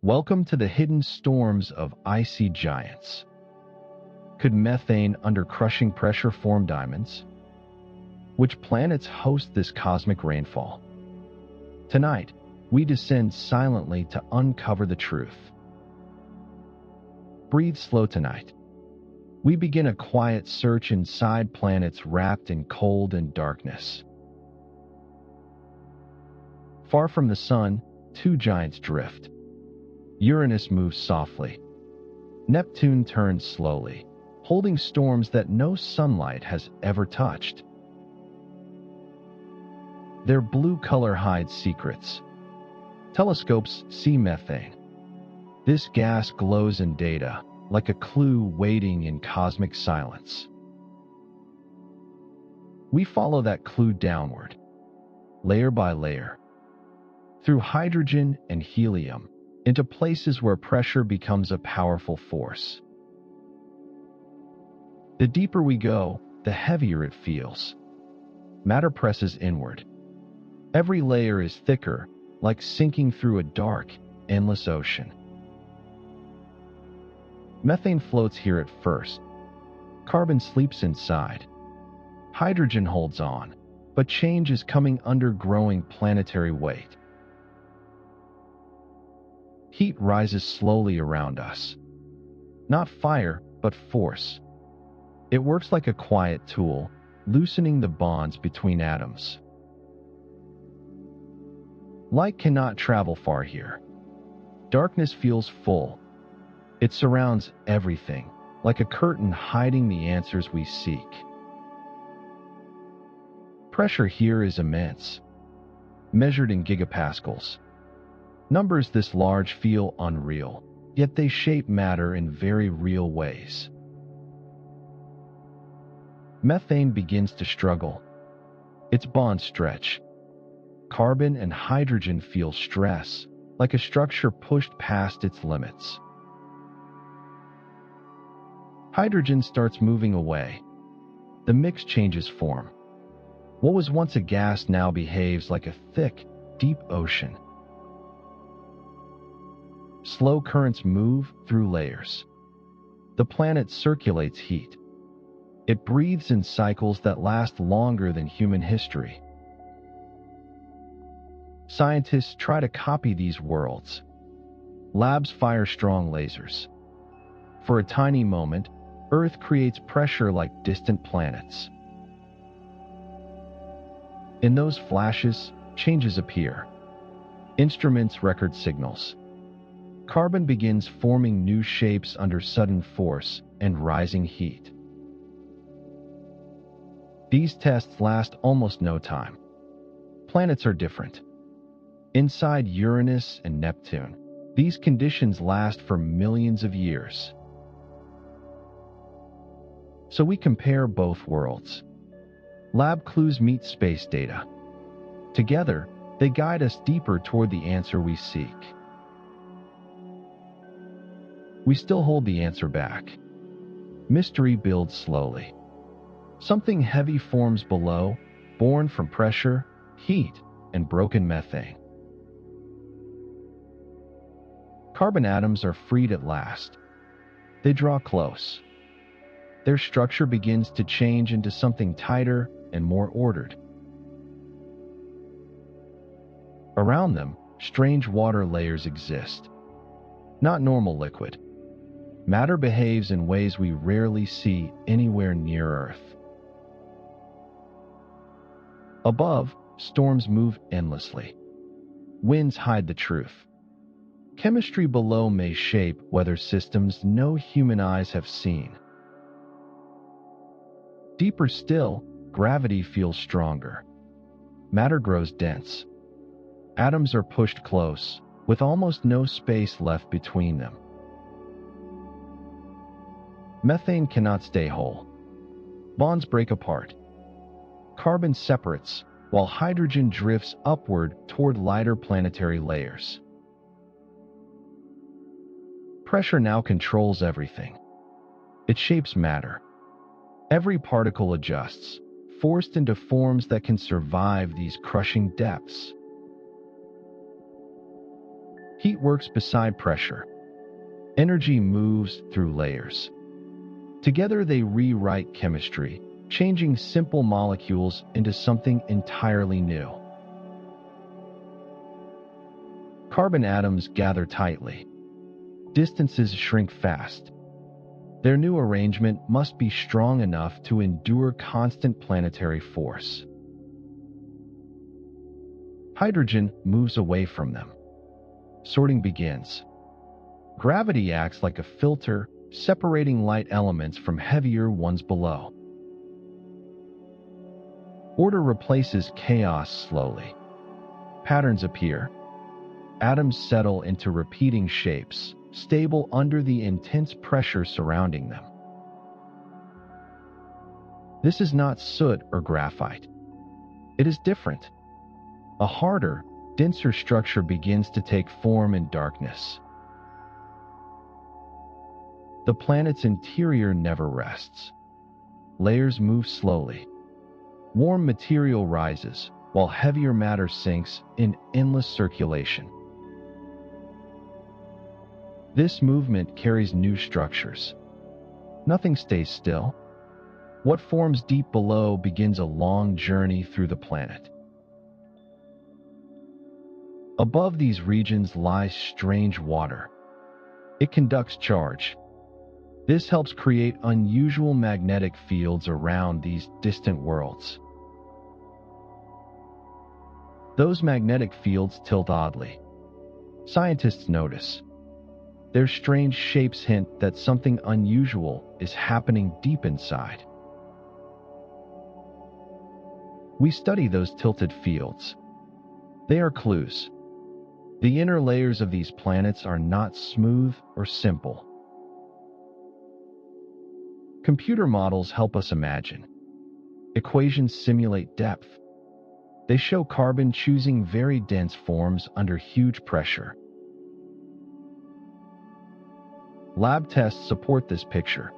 Welcome to the hidden storms of icy giants. Could methane under crushing pressure form diamonds? Which planets host this cosmic rainfall? Tonight, we descend silently to uncover the truth. Breathe slow tonight. We begin a quiet search inside planets wrapped in cold and darkness. Far from the sun, two giants drift. Uranus moves softly. Neptune turns slowly, holding storms that no sunlight has ever touched. Their blue color hides secrets. Telescopes see methane. This gas glows in data, like a clue waiting in cosmic silence. We follow that clue downward, layer by layer, through hydrogen and helium, into places where pressure becomes a powerful force. The deeper we go, the heavier it feels. Matter presses inward. Every layer is thicker, like sinking through a dark, endless ocean. Methane floats here at first. Carbon sleeps inside. Hydrogen holds on, but change is coming under growing planetary weight. Heat rises slowly around us. Not fire, but force. It works like a quiet tool, loosening the bonds between atoms. Light cannot travel far here. Darkness feels full. It surrounds everything, like a curtain hiding the answers we seek. Pressure here is immense, measured in gigapascals. Numbers this large feel unreal, yet they shape matter in very real ways. Methane begins to struggle. Its bonds stretch. Carbon and hydrogen feel stress, like a structure pushed past its limits. Hydrogen starts moving away. The mix changes form. What was once a gas now behaves like a thick, deep ocean. Slow currents move through layers. The planet circulates heat. It breathes in cycles that last longer than human history. Scientists try to copy these worlds. Labs fire strong lasers. For a tiny moment, Earth creates pressure like distant planets. In those flashes, changes appear. Instruments record signals. Carbon begins forming new shapes under sudden force and rising heat. These tests last almost no time. Planets are different. Inside Uranus and Neptune, these conditions last for millions of years. So we compare both worlds. Lab clues meet space data. Together, they guide us deeper toward the answer we seek. We still hold the answer back. Mystery builds slowly. Something heavy forms below, born from pressure, heat, and broken methane. Carbon atoms are freed at last. They draw close. Their structure begins to change into something tighter and more ordered. Around them, strange water layers exist. Not normal liquid. Matter behaves in ways we rarely see anywhere near Earth. Above, storms move endlessly. Winds hide the truth. Chemistry below may shape weather systems no human eyes have seen. Deeper still, gravity feels stronger. Matter grows dense. Atoms are pushed close, with almost no space left between them. Methane cannot stay whole. Bonds break apart. Carbon separates, while hydrogen drifts upward toward lighter planetary layers. Pressure now controls everything. It shapes matter. Every particle adjusts, forced into forms that can survive these crushing depths. Heat works beside pressure. Energy moves through layers. Together they rewrite chemistry, changing simple molecules into something entirely new. Carbon atoms gather tightly. Distances shrink fast. Their new arrangement must be strong enough to endure constant planetary force. Hydrogen moves away from them. Sorting begins. Gravity acts like a filter, separating light elements from heavier ones below. Order replaces chaos slowly. Patterns appear. Atoms settle into repeating shapes, stable under the intense pressure surrounding them. This is not soot or graphite. It is different. A harder, denser structure begins to take form in darkness. The planet's interior never rests. Layers move slowly. Warm material rises, while heavier matter sinks in endless circulation. This movement carries new structures. Nothing stays still. What forms deep below begins a long journey through the planet. Above these regions lies strange water. It conducts charge. This helps create unusual magnetic fields around these distant worlds. Those magnetic fields tilt oddly. Scientists notice. Their strange shapes hint that something unusual is happening deep inside. We study those tilted fields. They are clues. The inner layers of these planets are not smooth or simple. Computer models help us imagine. Equations simulate depth. They show carbon choosing very dense forms under huge pressure. Lab tests support this picture.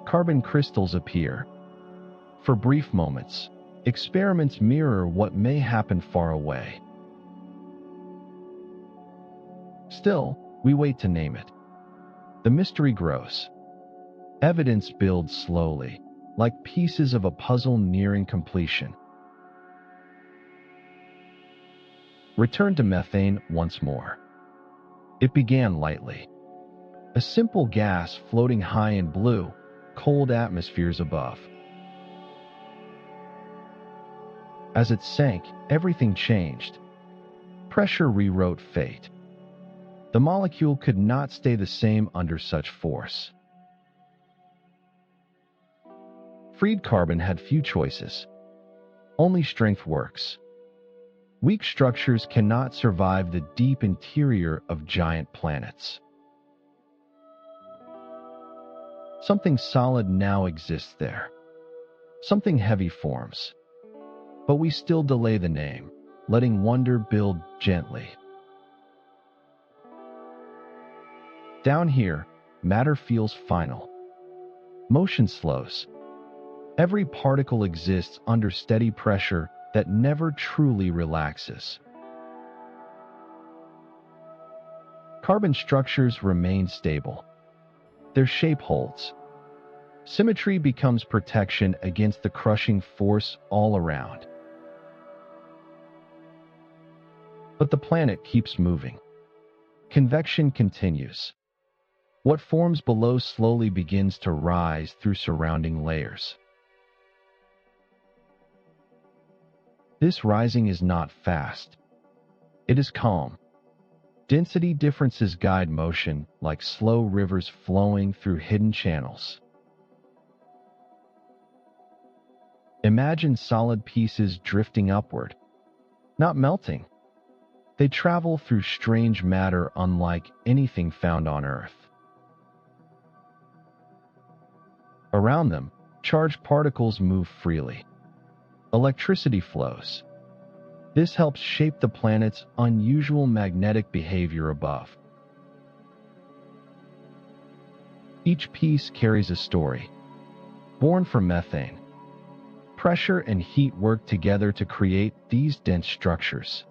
Carbon crystals appear. For brief moments, experiments mirror what may happen far away. Still, we wait to name it. The mystery grows. Evidence builds slowly, like pieces of a puzzle nearing completion. Return to methane once more. It began lightly. A simple gas floating high in blue, cold atmospheres above. As it sank, everything changed. Pressure rewrote fate. The molecule could not stay the same under such force. Freed carbon had few choices. Only strength works. Weak structures cannot survive the deep interior of giant planets. Something solid now exists there. Something heavy forms. But we still delay the name, letting wonder build gently. Down here, matter feels final. Motion slows. Every particle exists under steady pressure that never truly relaxes. Carbon structures remain stable. Their shape holds. Symmetry becomes protection against the crushing force all around. But the planet keeps moving. Convection continues. What forms below slowly begins to rise through surrounding layers. This rising is not fast. It is calm. Density differences guide motion like slow rivers flowing through hidden channels. Imagine solid pieces drifting upward, not melting. They travel through strange matter unlike anything found on Earth. Around them, charged particles move freely. Electricity flows. This helps shape the planet's unusual magnetic behavior above. Each piece carries a story. Born from methane, pressure and heat work together to create these dense structures.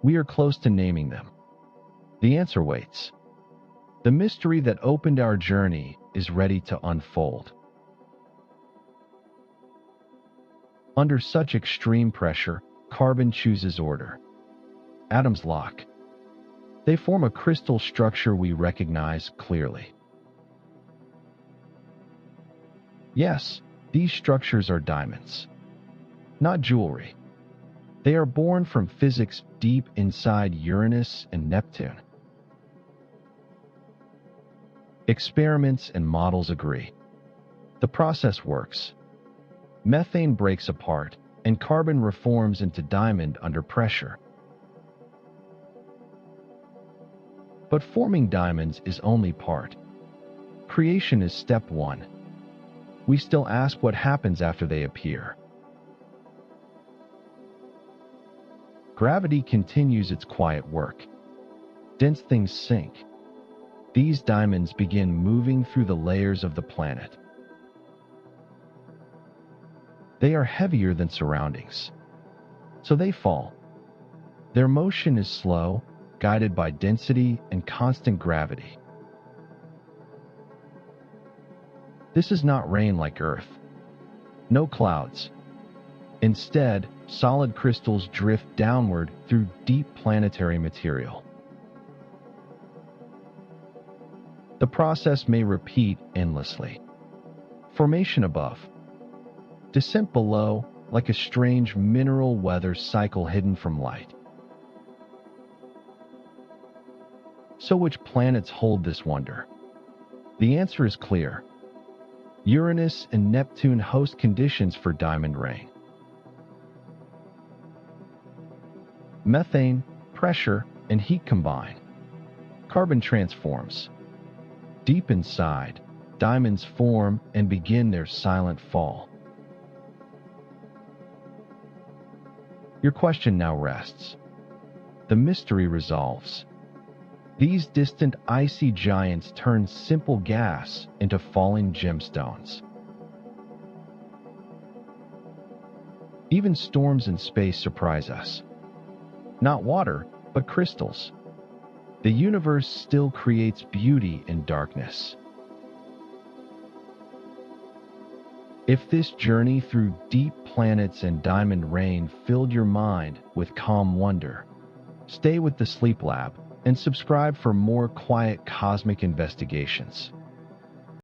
We are close to naming them. The answer waits. The mystery that opened our journey is ready to unfold. Under such extreme pressure, carbon chooses order. Atoms lock. They form a crystal structure we recognize clearly. Yes, these structures are diamonds, not jewelry. They are born from physics deep inside Uranus and Neptune. Experiments and models agree. The process works. Methane breaks apart, and carbon reforms into diamond under pressure. But forming diamonds is only part. Creation is step one. We still ask what happens after they appear. Gravity continues its quiet work. Dense things sink. These diamonds begin moving through the layers of the planet. They are heavier than surroundings, so they fall. Their motion is slow, guided by density and constant gravity. This is not rain like Earth. No clouds. Instead, solid crystals drift downward through deep planetary material. The process may repeat endlessly. Formation above. Descent below, like a strange mineral weather cycle hidden from light. So which planets hold this wonder? The answer is clear. Uranus and Neptune host conditions for diamond rain. Methane, pressure, and heat combine. Carbon transforms. Deep inside, diamonds form and begin their silent fall. Your question now rests. The mystery resolves. These distant icy giants turn simple gas into falling gemstones. Even storms in space surprise us. Not water, but crystals. The universe still creates beauty in darkness. If this journey through deep planets and diamond rain filled your mind with calm wonder, stay with the Sleep Lab and subscribe for more quiet cosmic investigations.